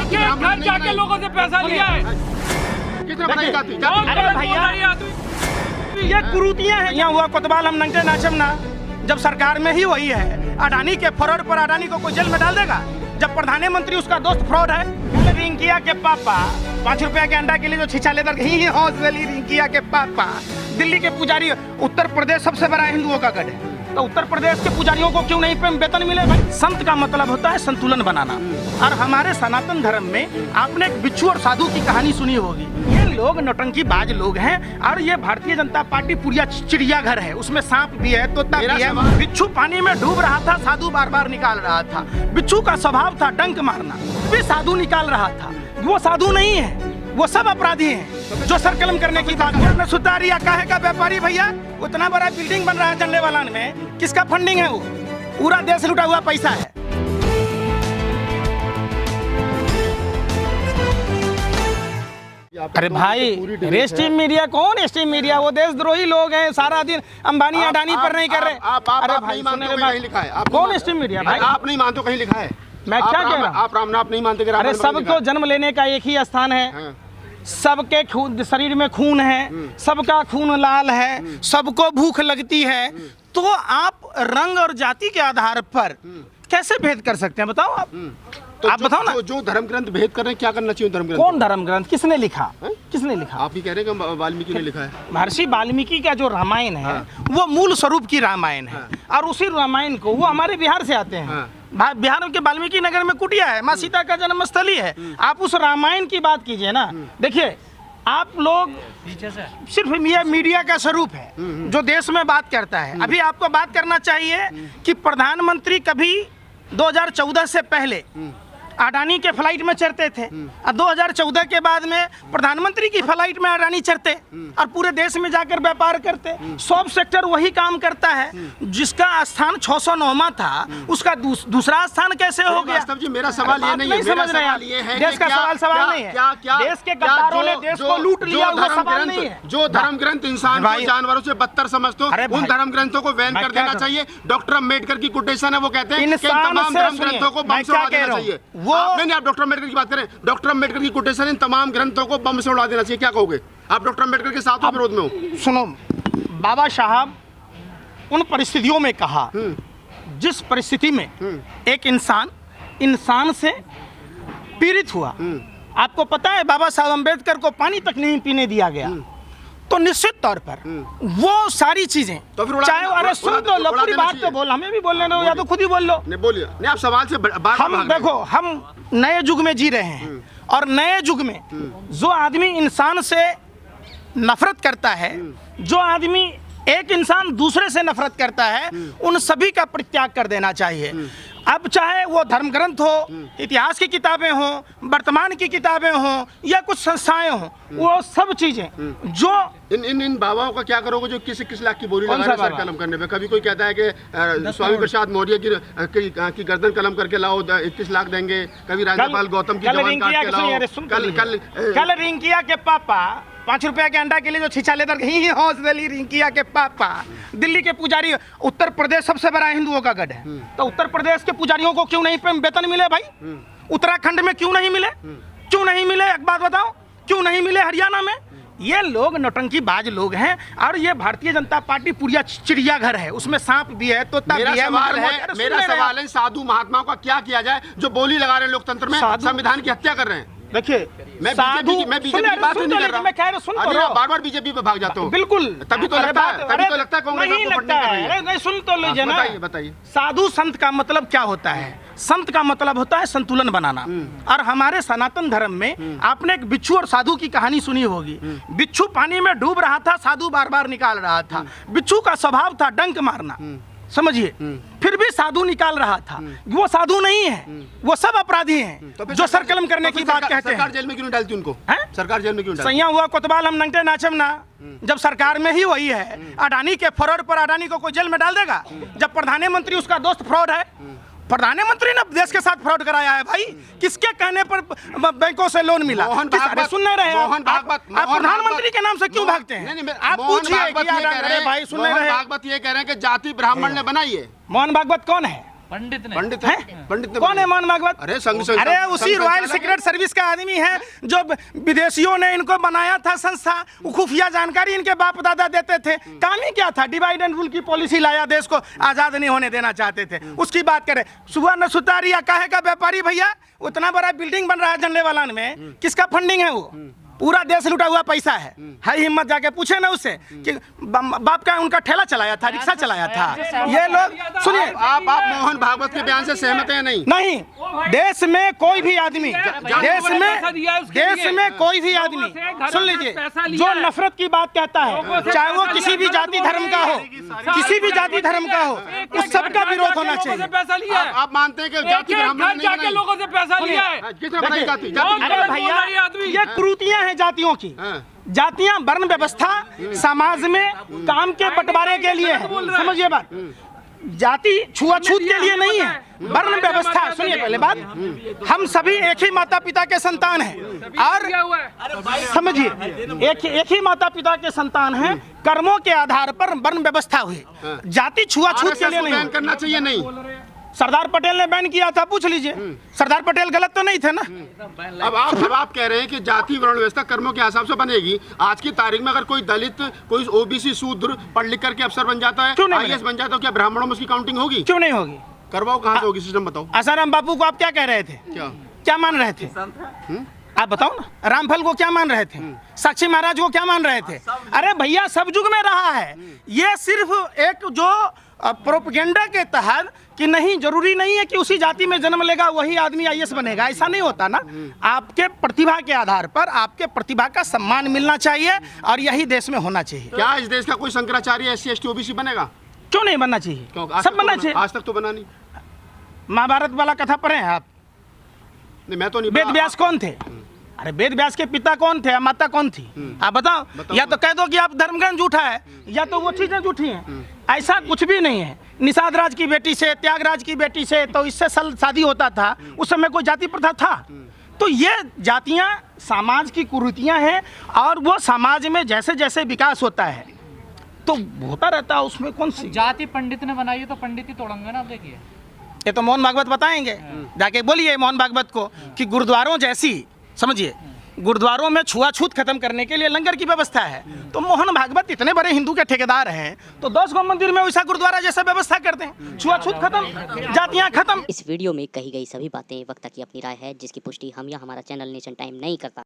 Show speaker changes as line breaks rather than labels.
घर जाके लोगों से पैसा लिया है।
अरे भैया ये कुरूतियां हैं। यहाँ हुआ कोतवाल हम नंगे नाचम ना, जब सरकार में ही वही है। अडानी के फ्रॉड पर अडानी को कोई जेल में डाल देगा, जब प्रधानमंत्री उसका दोस्त फ्रॉड है। रिंकिया के पापा 5 रुपया के अंडा के लिए जो छिछा लेकर ही हौसली रिंकिया के पापा दिल्ली के पुजारी। उत्तर प्रदेश सबसे बड़ा हिंदुओं का गढ़ है, तो उत्तर प्रदेश के पुजारियों को क्यों नहीं वेतन मिले भाई? संत का मतलब होता है संतुलन बनाना। और हमारे सनातन धर्म में आपने एक बिच्छू और साधु की कहानी सुनी होगी। ये लोग नौटंकीबाज लोग हैं और ये भारतीय जनता पार्टी पूरा चिड़ियाघर है, उसमें सांप भी है, तोता भी है। बिच्छू पानी में डूब रहा था, साधु बार बार निकाल रहा था। बिच्छू का स्वभाव था डंक मारना, भी साधु निकाल रहा था। वो साधु नहीं है, वो सब अपराधी हैं जो सरकलम करने की बात में सुधारिया काहे का व्यापारी भैया। उतना बड़ा बिल्डिंग बन रहा है जंगलेवालान में, किसका फंडिंग है? वो पूरा देश लुटा हुआ पैसा है। अरे भाई स्ट्रीम मीडिया कौन? स्ट्रीम मीडिया वो देशद्रोही लोग हैं, सारा दिन अंबानी अडानी पर नहीं कर रहे। अरे भाई कौन स्ट्रीम मीडिया? भाई आप नहीं मानते, कहीं लिखा है? मैं क्या कह रहा हूँ, आप रामनाथ नहीं मानते? अरे सबको जन्म लेने का एक ही स्थान है, सबके खून शरीर में खून है, सबका खून लाल है, सबको भूख लगती है। तो आप रंग और जाति के आधार पर कैसे भेद कर सकते हैं? बताओ आप। तो आप बताओ ना, जो धर्म ग्रंथ भेद कर रहे हैं, क्या करना चाहिए धर्म ग्रंथ? कौन धर्म ग्रंथ? किसने लिखा? किसने लिखा? आप ही कह रहे हैं कि वाल्मीकि ने लिखा है। महर्षि वाल्मीकि का जो रामायण है वो मूल स्वरूप की रामायण है, और उसी रामायण को वो हमारे बिहार से आते हैं। बिहार के वाल्मीकि नगर में कुटिया है, माँ सीता का जन्म स्थली है। आप उस रामायण की बात कीजिए ना। देखिए आप लोग सिर्फ ये मीडिया का स्वरूप है जो देश में बात करता है। अभी आपको बात करना चाहिए कि प्रधानमंत्री कभी 2014 से पहले अडानी के फ्लाइट में चढ़ते थे, और 2014 के बाद में प्रधानमंत्री की फ्लाइट में अडानी चढ़ते और पूरे देश में जाकर व्यापार करते। सब सेक्टर वही काम करता है। जिसका स्थान 609वां था उसका दूसरा स्थान कैसे हो गया? जी मेरा सवाल ये नहीं है, समझ रहे हैं, देश का सवाल नहीं है। देश के गद्दारों ने देश को लूट लिया, वो सवाल नहीं है। जो धर्म ग्रंथ इंसान को जानवरों से बदतर समझते हो, उन धर्म ग्रंथों को बैन कर देना चाहिए। डॉक्टर अम्बेडकर की कोटेशन है, वो कहते हैं कि तमाम धर्म ग्रंथों को बम से उड़ा देना चाहिए। वो नहीं, आप डॉक्टर अम्बेडकर की बात करें, डॉक्टर अम्बेडकर की कोटेशन इन तमाम ग्रंथों को बम से उड़ा देना चाहिए। क्या कहोगे आप? डॉक्टर अम्बेडकर के साथ विरोध में हो? सुनो, बाबा साहब उन परिस्थितियों में कहा जिस परिस्थिति में एक इंसान से पीड़ित हुआ। आपको पता है बाबा साहब अम्बेडकर को पानी तक नहीं पीने दिया गया, तो निश्चित तौर पर वो सारी चीजें तो फिर चाहे। अरे सुन तो लो, पूरी बात तो बोल, हमें भी बोलने दो, या तो खुद ही बोल लो। नहीं बोलिए, नहीं आप सवाल से हम देखो, हम नए युग में जी रहे हैं, और नए युग में जो आदमी इंसान से नफरत करता है, जो आदमी एक इंसान दूसरे से नफरत करता है, उन सभी का परित्याग कर देना चाहिए। अब चाहे वो धर्म ग्रंथ हो, इतिहास की किताबें हो, वर्तमान की किताबें हो, या कुछ संस्थाएं हो, वो सब चीजें जो इन बाबाओं का क्या करोगे जो किस लाख की बोली लगा रहे हैं कलम करने पे? कभी कोई कहता है कि स्वामी प्रसाद मौर्य की गर्दन कलम करके लाओ 21 लाख देंगे, कभी राज्यपाल गौतम की जवान काट के लाओ। कल रिंकिया के पापा 5 रुपया के अंडा के लिए जो छिछा लेकर ही हौसली रिंकिया के पापा दिल्ली के पुजारी। उत्तर प्रदेश सबसे बड़ा हिंदुओं का गढ़ है, तो उत्तर प्रदेश के पुजारियों को क्यों नहीं वेतन मिले भाई? उत्तराखंड में क्यों नहीं मिले? क्यों नहीं मिले? एक बात बताओ, क्यों नहीं मिले हरियाणा में? ये लोग नौटंकीबाज लोग हैं, और ये भारतीय जनता पार्टी पूरा चिड़ियाघर है, उसमें सांप भी है, तोता भी है। मेरा सवाल है, साधु महात्माओं का क्या किया जाए जो बोली लगा रहे हैं लोकतंत्र में, संविधान की हत्या कर रहे हैं? देखिए मैं बीजेपी की बात नहीं कर रहा, मैं कह रहा हूं बार-बार बीजेपी पे भाग जाता हूं। बिल्कुल, तभी तो लगता है कांग्रेस आपको लगता है। नहीं सुन तो लीजिए ना, बताइए साधु संत का मतलब क्या होता है? संत का मतलब होता है संतुलन बनाना। और हमारे सनातन धर्म में आपने एक बिच्छू और साधु की कहानी सुनी होगी। बिच्छू पानी में डूब रहा था, साधु बार बार निकाल रहा था। बिच्छू का स्वभाव था डंक मारना, समझिए, फिर भी साधु निकाल रहा था। वो साधु नहीं है, वो सब अपराधी हैं तो जो सरकलम करने की बात कहते हैं। सरकार जेल में क्यों डालती उनको? सरकार जेल में क्यों डालती? सैया हुआ कोतवाल हम नंगे नाचम ना, जब सरकार में ही वही है। अडानी के फ्रॉड पर अडानी को कोई जेल में डाल देगा, जब प्रधानमंत्री उसका दोस्त फ्रॉड है। प्रधानमंत्री ने देश के साथ फ्रॉड कराया है भाई। किसके कहने पर बैंकों से लोन मिला? सुन नहीं रहे? आप प्रधानमंत्री के नाम से क्यों भागते हैं? आप पूछिए भाई, सुन नहीं रहे? भागवत ये कह रहे हैं कि जाति ब्राह्मण ने बनाई है। मोहन भागवत कौन है?
पंडित ने
पंडित ने कौन है मोहन भागवत? अरे उसी रॉयल सीक्रेट सर्विस का आदमी है जो विदेशियों ने इनको बनाया था संस्था। वो खुफिया जानकारी इनके बाप दादा देते थे। काम ही क्या था? डिवाइड एंड रूल की पॉलिसी लाया, देश को आजाद नहीं होने देना चाहते थे। उसकी बात करें। सुबह न सुतारिया काहे का व्यापारी भैया, उतना बड़ा बिल्डिंग बन रहा है झंडेवालान में, किसका फंडिंग है? वो पूरा देश लुटा हुआ पैसा है हिम्मत जाके पूछे ना उससे कि बाप का उनका ठेला चलाया था, रिक्शा चलाया था। ये लोग सुनिए, आप मोहन भागवत के बयान से सहमत हैं? नहीं, देश में कोई भी आदमी, देश में कोई भी आदमी, सुन लीजिए, जो नफरत की बात कहता है, चाहे वो किसी भी जाति धर्म का हो, किसी भी जाति धर्म का हो, उस सबका विरोध होना चाहिए।
पैसा लिया है।
आप मानते हैं कि जाति ब्राह्मण
जाके लोगों से पैसा लिया है?
अरे भैया, ये कुरीतियां हैं जातियों की। जातियां वर्ण व्यवस्था समाज में काम के बंटवारे के लिए है, समझिए बात। जाति छुआछूत के लिए नहीं है, वर्ण व्यवस्था। सुनिए पहले बात, हम सभी एक ही माता पिता के संतान हैं और समझिए एक ही माता पिता के संतान हैं। कर्मों के आधार पर वर्ण व्यवस्था हुई, जाति छुआछूत के लिए नहीं
करना चाहिए। नहीं,
सरदार पटेल ने बैन किया था, पूछ लीजिए। सरदार पटेल गलत तो नहीं थे ना?
अब आप कह रहे हैं कि जाति वर्ण व्यवस्था कर्मों के हिसाब से बनेगी। आज की तारीख में अगर कोई दलित, कोई ओबीसी, शूद्र पढ़ लिख करके अफसर बन जाता है, IAS बन जाता है, क्या ब्राह्मणों में उसकी काउंटिंग होगी?
क्यों नहीं होगी?
करवाओ, कहाँ से होगी सिस्टम बताओ।
आसाराम बापू को आप क्या कह रहे थे? क्या मान रहे थे? आप बताओ ना। रामफल को क्या मान रहे थे? साक्षी महाराज को क्या मान रहे थे? अरे भैया, सब युग में रहा है। ये सिर्फ एक जो प्रोपेगेंडा के तहत कि नहीं, जरूरी नहीं है कि उसी जाति में जन्म लेगा वही आदमी IAS बनेगा, ऐसा नहीं होता ना। आपके प्रतिभा के आधार पर आपके प्रतिभा का सम्मान मिलना चाहिए और यही देश में होना चाहिए।
क्या इस देश का कोई शंकराचार्य SC ST OBC बनेगा?
क्यों नहीं बनना चाहिए? सब बनना चाहिए।
आज तक तो बना नहीं।
महाभारत वाला कथा पढ़े हैं आप?
नहीं, मैं तो नहीं।
वेद व्यास कौन थे? अरे वेद व्यास के पिता कौन थे, माता कौन थी? आप बताओ। या तो कह दो कि आप धर्मग्रंथ झूठा है, या तो वो चीजें झूठी हैं। ऐसा कुछ भी नहीं है। निषाद राज की बेटी से, त्यागराज की बेटी से तो इससे शादी होता था। उस समय कोई जाति प्रथा था? तो ये जातियां समाज की कुरीतियां हैं और वो समाज में जैसे जैसे विकास होता है तो होता रहता है। उसमें कौन सी
जाति पंडित ने बनाई है तो पंडित ही तोड़ेंगे ना। देखिए,
ये तो मोहन भागवत बताएंगे। जाके बोलिए मोहन भागवत को कि गुरुद्वारों जैसी, समझिए, गुरुद्वारों में छुआछूत खत्म करने के लिए लंगर की व्यवस्था है। तो मोहन भागवत इतने बड़े हिंदू के ठेकेदार हैं तो 10 गो मंदिर में वैसा गुरुद्वारा जैसा व्यवस्था करते हैं। छुआछूत खत्म, जातियां खत्म।
इस वीडियो में कही गई सभी बातें वक्ता की अपनी राय है, जिसकी पुष्टि हम या हमारा चैनल नेशन टाइम नहीं करता।